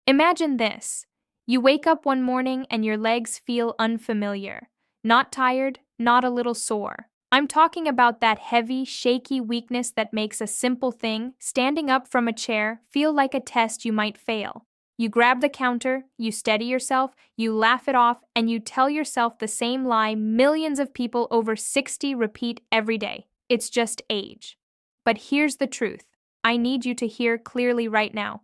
Imagine this. You wake up one morning and your legs feel unfamiliar. Not tired, not a little sore. I'm talking about that heavy, shaky weakness that makes a simple thing, standing up from a chair, feel like a test you might fail. You grab the counter, you steady yourself, you laugh it off, and you tell yourself the same lie millions of people over 60 repeat every day. It's just age. But here's the truth. I need you to hear clearly right now.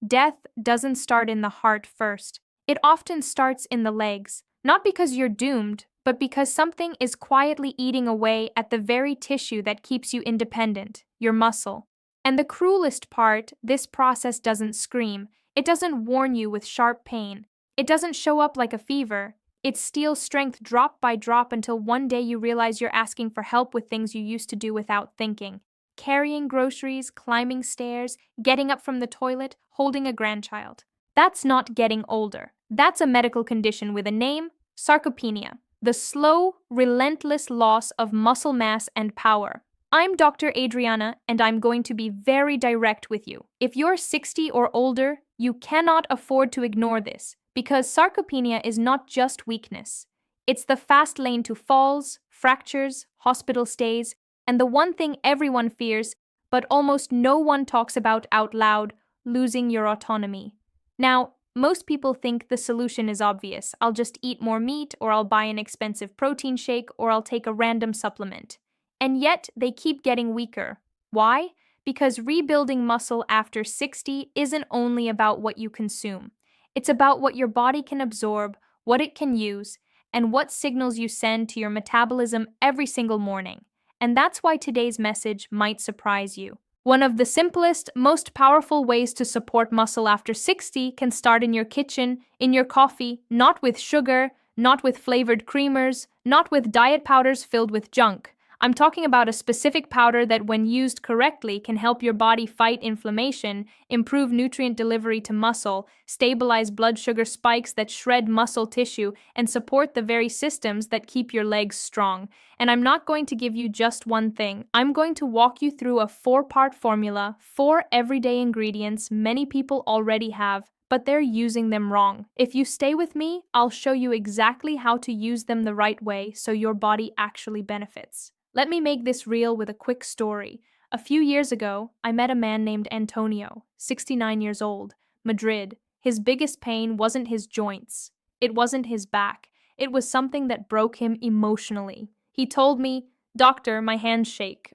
Death doesn't start in the heart first. It often starts in the legs, not because you're doomed, but because something is quietly eating away at the very tissue that keeps you independent, your muscle. And the cruelest part, this process doesn't scream. It doesn't warn you with sharp pain. It doesn't show up like a fever. It steals strength drop by drop until one day you realize you're asking for help with things you used to do without thinking. Carrying groceries, climbing stairs, getting up from the toilet, holding a grandchild. That's not getting older. That's a medical condition with a name, sarcopenia, the slow, relentless loss of muscle mass and power. I'm Dr. Adriana, and I'm going to be very direct with you. If you're 60 or older, you cannot afford to ignore this, because sarcopenia is not just weakness. It's the fast lane to falls, fractures, hospital stays, and the one thing everyone fears, but almost no one talks about out loud, losing your autonomy. Now, most people think the solution is obvious. I'll just eat more meat, or I'll buy an expensive protein shake, or I'll take a random supplement. And yet, they keep getting weaker. Why? Because rebuilding muscle after 60 isn't only about what you consume. It's about what your body can absorb, what it can use, and what signals you send to your metabolism every single morning. And that's why today's message might surprise you. One of the simplest, most powerful ways to support muscle after 60 can start in your kitchen, in your coffee, not with sugar, not with flavored creamers, not with diet powders filled with junk. I'm talking about a specific powder that, when used correctly, can help your body fight inflammation, improve nutrient delivery to muscle, stabilize blood sugar spikes that shred muscle tissue, and support the very systems that keep your legs strong. And I'm not going to give you just one thing. I'm going to walk you through a 4-part formula, 4 everyday ingredients many people already have, but they're using them wrong. If you stay with me, I'll show you exactly how to use them the right way so your body actually benefits. Let me make this real with a quick story. A few years ago, I met a man named Antonio, 69 years old, Madrid. His biggest pain wasn't his joints. It wasn't his back. It was something that broke him emotionally. He told me, "Doctor, my hands shake.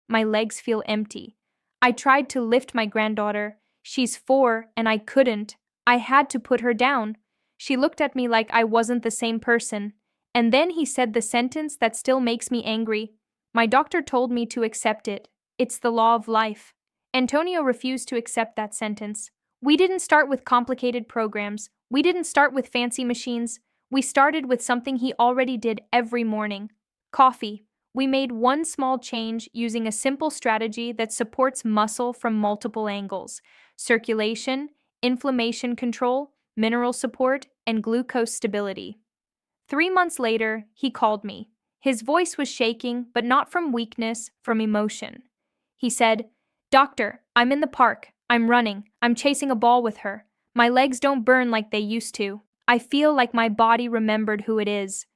My legs feel empty. I tried to lift my granddaughter. She's 4 and I couldn't. I had to put her down. She looked at me like I wasn't the same person." And then he said the sentence that still makes me angry. "My doctor told me to accept it. It's the law of life." Antonio refused to accept that sentence. We didn't start with complicated programs. We didn't start with fancy machines. We started with something he already did every morning. Coffee. We made one small change using a simple strategy that supports muscle from multiple angles: circulation, inflammation control, mineral support, and glucose stability. 3 months later, he called me. His voice was shaking, but not from weakness, from emotion. He said, "Doctor, I'm in the park. I'm running. I'm chasing a ball with her. My legs don't burn like they used to. I feel like my body remembered who it is."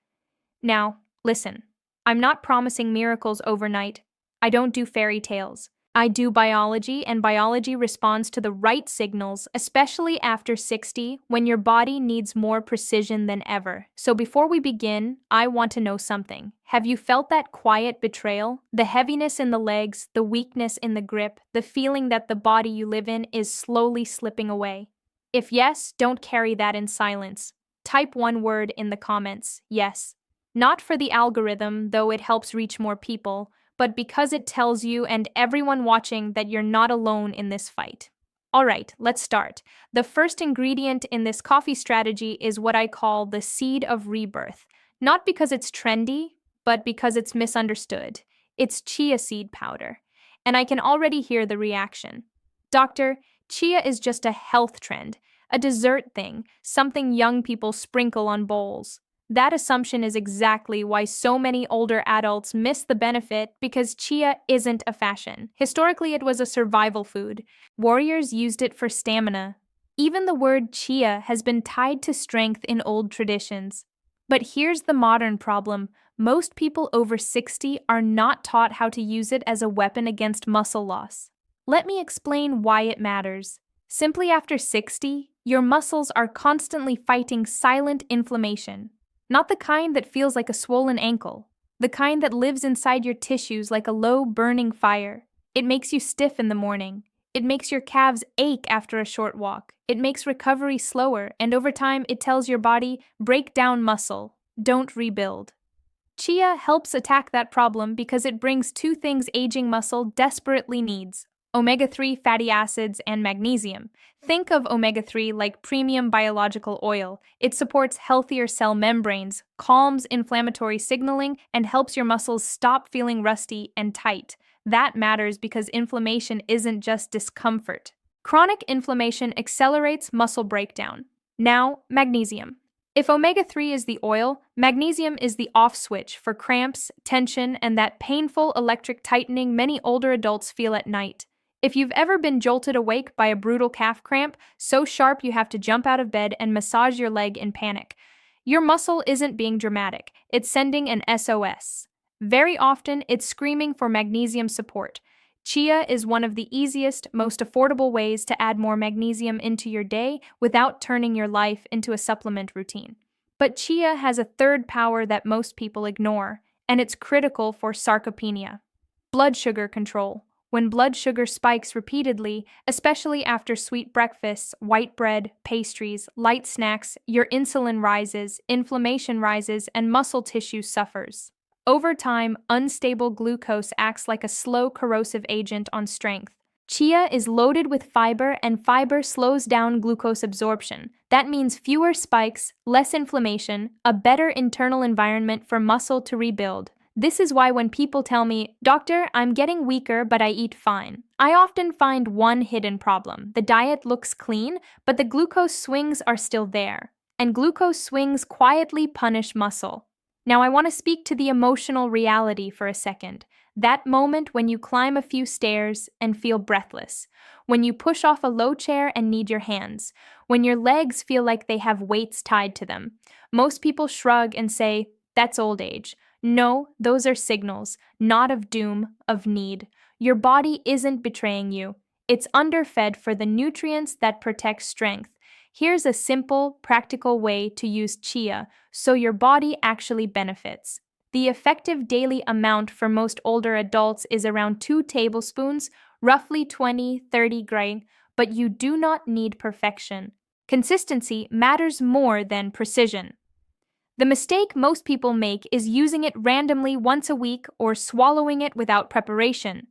Now, listen. I'm not promising miracles overnight. I don't do fairy tales. I do biology, and biology responds to the right signals, especially after 60, when your body needs more precision than ever. So before we begin, I want to know something. Have you felt that quiet betrayal? The heaviness in the legs, the weakness in the grip, the feeling that the body you live in is slowly slipping away? If yes, don't carry that in silence. Type one word in the comments, yes. Not for the algorithm, though it helps reach more people, but because it tells you and everyone watching that you're not alone in this fight. All right, let's start. The first ingredient in this coffee strategy is what I call the seed of rebirth. Not because it's trendy, but because it's misunderstood. It's chia seed powder. And I can already hear the reaction. "Doctor, chia is just a health trend, a dessert thing, something young people sprinkle on bowls." That assumption is exactly why so many older adults miss the benefit, because chia isn't a fashion. Historically, it was a survival food. Warriors used it for stamina. Even the word chia has been tied to strength in old traditions. But here's the modern problem: most people over 60 are not taught how to use it as a weapon against muscle loss. Let me explain why it matters. Simply after 60, your muscles are constantly fighting silent inflammation. Not the kind that feels like a swollen ankle, the kind that lives inside your tissues like a low burning fire. It makes you stiff in the morning. It makes your calves ache after a short walk. It makes recovery slower, and over time, it tells your body, break down muscle, don't rebuild. Chia helps attack that problem because it brings two things aging muscle desperately needs: omega-3 fatty acids and magnesium. Think of omega-3 like premium biological oil. It supports healthier cell membranes, calms inflammatory signaling, and helps your muscles stop feeling rusty and tight. That matters because inflammation isn't just discomfort. Chronic inflammation accelerates muscle breakdown. Now, magnesium. If omega-3 is the oil, magnesium is the off switch for cramps, tension, and that painful electric tightening many older adults feel at night. If you've ever been jolted awake by a brutal calf cramp, so sharp you have to jump out of bed and massage your leg in panic, your muscle isn't being dramatic, it's sending an SOS. Very often, it's screaming for magnesium support. Chia is one of the easiest, most affordable ways to add more magnesium into your day without turning your life into a supplement routine. But chia has a third power that most people ignore, and it's critical for sarcopenia. Blood sugar control. When blood sugar spikes repeatedly, especially after sweet breakfasts, white bread, pastries, light snacks, your insulin rises, inflammation rises, and muscle tissue suffers. Over time, unstable glucose acts like a slow corrosive agent on strength. Chia is loaded with fiber, and fiber slows down glucose absorption. That means fewer spikes, less inflammation, a better internal environment for muscle to rebuild. This is why when people tell me, "Doctor, I'm getting weaker, but I eat fine," I often find one hidden problem. The diet looks clean, but the glucose swings are still there. And glucose swings quietly punish muscle. Now, I want to speak to the emotional reality for a second. That moment when you climb a few stairs and feel breathless, when you push off a low chair and need your hands, when your legs feel like they have weights tied to them. Most people shrug and say, "That's old age." No, those are signals, not of doom, of need. Your body isn't betraying you. It's underfed for the nutrients that protect strength. Here's a simple, practical way to use chia so your body actually benefits. The effective daily amount for most older adults is around 2 tablespoons, roughly 20-30 grams, but you do not need perfection. Consistency matters more than precision. The mistake most people make is using it randomly once a week or swallowing it without preparation.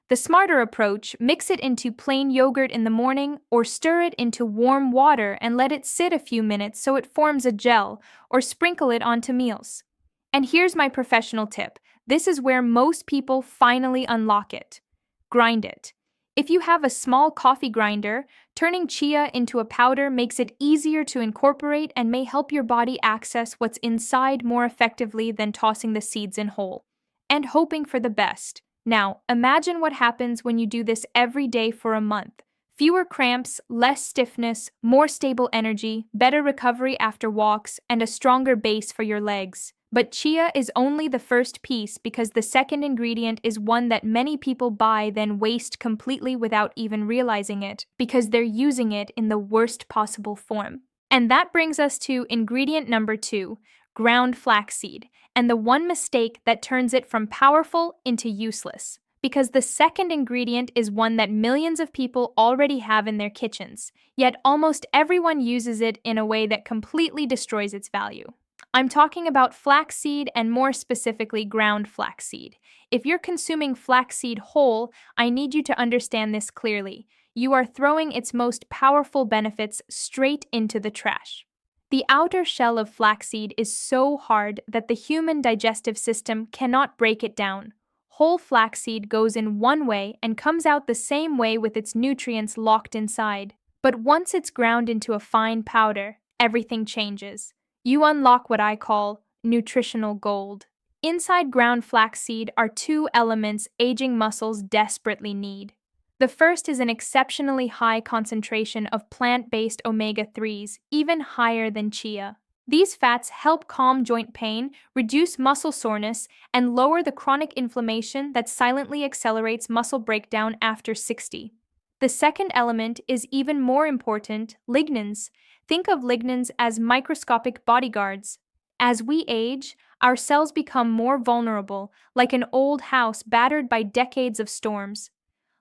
The smarter approach: mix it into plain yogurt in the morning or stir it into warm water and let it sit a few minutes so it forms a gel, or sprinkle it onto meals. And here's my professional tip. This is where most people finally unlock it. Grind it. If you have a small coffee grinder, turning chia into a powder makes it easier to incorporate and may help your body access what's inside more effectively than tossing the seeds in whole and hoping for the best. Now, imagine what happens when you do this every day for a month. Fewer cramps, less stiffness, more stable energy, better recovery after walks, and a stronger base for your legs. But chia is only the first piece because the second ingredient is one that many people buy then waste completely without even realizing it, because they're using it in the worst possible form. And that brings us to ingredient number 2, ground flaxseed, and the one mistake that turns it from powerful into useless. Because the second ingredient is one that millions of people already have in their kitchens, yet almost everyone uses it in a way that completely destroys its value. I'm talking about flaxseed, and more specifically ground flaxseed. If you're consuming flaxseed whole, I need you to understand this clearly. You are throwing its most powerful benefits straight into the trash. The outer shell of flaxseed is so hard that the human digestive system cannot break it down. Whole flaxseed goes in one way and comes out the same way with its nutrients locked inside. But once it's ground into a fine powder, everything changes. You unlock what I call nutritional gold. Inside ground flaxseed are 2 elements aging muscles desperately need: The first is an exceptionally high concentration of plant-based omega-3s, even higher than chia. These fats help calm joint pain, reduce muscle soreness, and lower the chronic inflammation that silently accelerates muscle breakdown after 60. The second element is even more important: lignans. Think of lignans as microscopic bodyguards. As we age, our cells become more vulnerable, like an old house battered by decades of storms.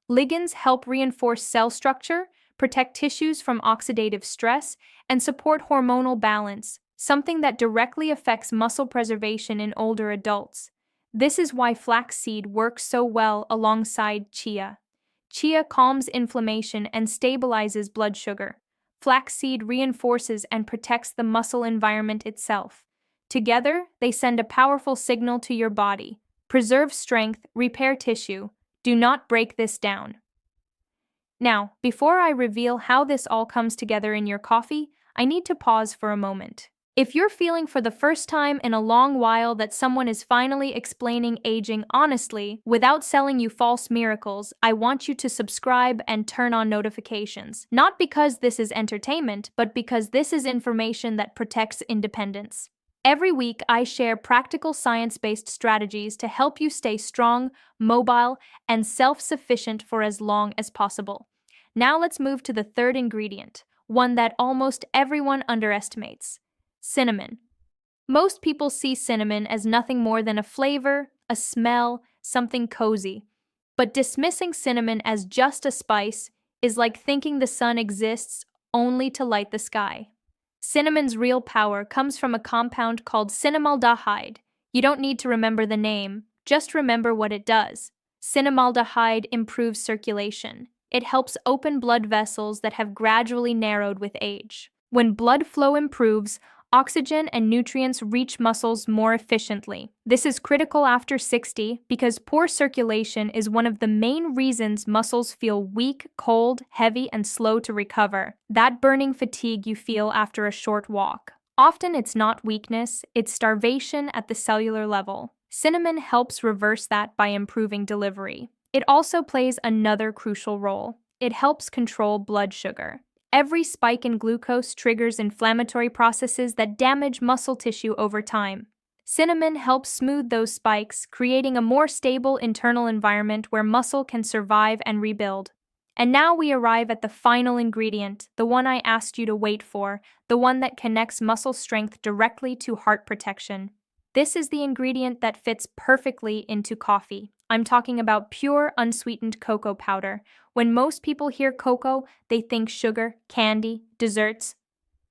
Ligands help reinforce cell structure, protect tissues from oxidative stress, and support hormonal balance, something that directly affects muscle preservation in older adults. This is why flaxseed works so well alongside chia. Chia calms inflammation and stabilizes blood sugar. Flaxseed reinforces and protects the muscle environment itself. Together, they send a powerful signal to your body: preserve strength, repair tissue. Do not break this down. Now, before I reveal how this all comes together in your coffee, I need to pause for a moment. If you're feeling for the first time in a long while that someone is finally explaining aging honestly, without selling you false miracles, I want you to subscribe and turn on notifications. Not because this is entertainment, but because this is information that protects independence. Every week, I share practical science-based strategies to help you stay strong, mobile, and self-sufficient for as long as possible. Now let's move to the third ingredient, one that almost everyone underestimates: cinnamon. Most people see cinnamon as nothing more than a flavor, a smell, something cozy. But dismissing cinnamon as just a spice is like thinking the sun exists only to light the sky. Cinnamon's real power comes from a compound called cinnamaldehyde. You don't need to remember the name, just remember what it does. Cinnamaldehyde improves circulation. It helps open blood vessels that have gradually narrowed with age. When blood flow improves, oxygen and nutrients reach muscles more efficiently. This is critical after 60 because poor circulation is one of the main reasons muscles feel weak, cold, heavy, and slow to recover. That burning fatigue you feel after a short walk. Often it's not weakness, it's starvation at the cellular level. Cinnamon helps reverse that by improving delivery. It also plays another crucial role. It helps control blood sugar. Every spike in glucose triggers inflammatory processes that damage muscle tissue over time. Cinnamon helps smooth those spikes, creating a more stable internal environment where muscle can survive and rebuild. And now we arrive at the final ingredient, the one I asked you to wait for, the one that connects muscle strength directly to heart protection. This is the ingredient that fits perfectly into coffee. I'm talking about pure, unsweetened cocoa powder. When most people hear cocoa, they think sugar, candy, desserts.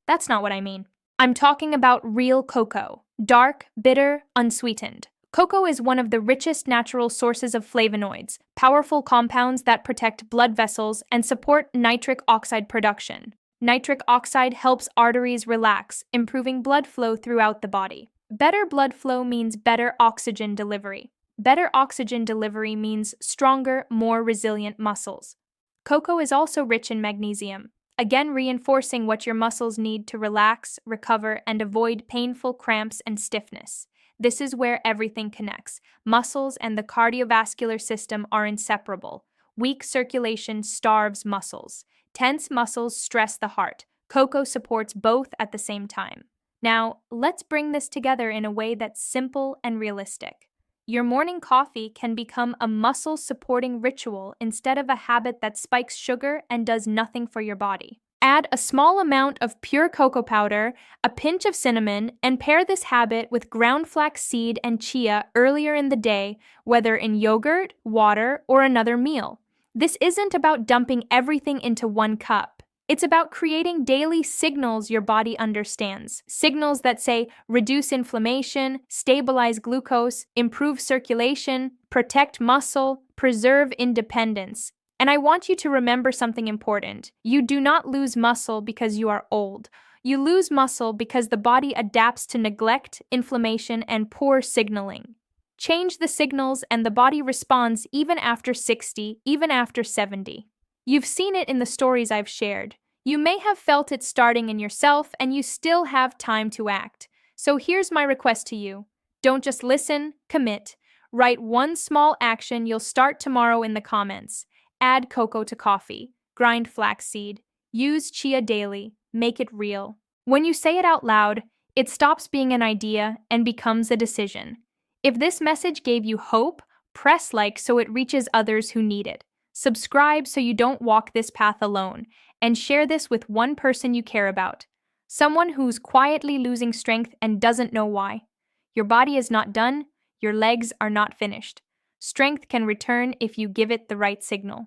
That's not what I mean. I'm talking about real cocoa. Dark, bitter, unsweetened. Cocoa is one of the richest natural sources of flavonoids, powerful compounds that protect blood vessels and support nitric oxide production. Nitric oxide helps arteries relax, improving blood flow throughout the body. Better blood flow means better oxygen delivery. Better oxygen delivery means stronger, more resilient muscles. Cocoa is also rich in magnesium, again reinforcing what your muscles need to relax, recover, and avoid painful cramps and stiffness. This is where everything connects. Muscles and the cardiovascular system are inseparable. Weak circulation starves muscles. Tense muscles stress the heart. Cocoa supports both at the same time. Now, let's bring this together in a way that's simple and realistic. Your morning coffee can become a muscle-supporting ritual instead of a habit that spikes sugar and does nothing for your body. Add a small amount of pure cocoa powder, a pinch of cinnamon, and pair this habit with ground flax seed and chia earlier in the day, whether in yogurt, water, or another meal. This isn't about dumping everything into one cup. It's about creating daily signals your body understands. Signals that say reduce inflammation, stabilize glucose, improve circulation, protect muscle, preserve independence. And I want you to remember something important. You do not lose muscle because you are old. You lose muscle because the body adapts to neglect, inflammation, and poor signaling. Change the signals and the body responds even after 60, even after 70. You've seen it in the stories I've shared. You may have felt it starting in yourself, and you still have time to act. So here's my request to you. Don't just listen, commit. Write one small action you'll start tomorrow in the comments. Add cocoa to coffee. Grind flaxseed. Use chia daily. Make it real. When you say it out loud, it stops being an idea and becomes a decision. If this message gave you hope, press like so it reaches others who need it. Subscribe so you don't walk this path alone, and share this with one person you care about. Someone who's quietly losing strength and doesn't know why. Your body is not done, your legs are not finished. Strength can return if you give it the right signal.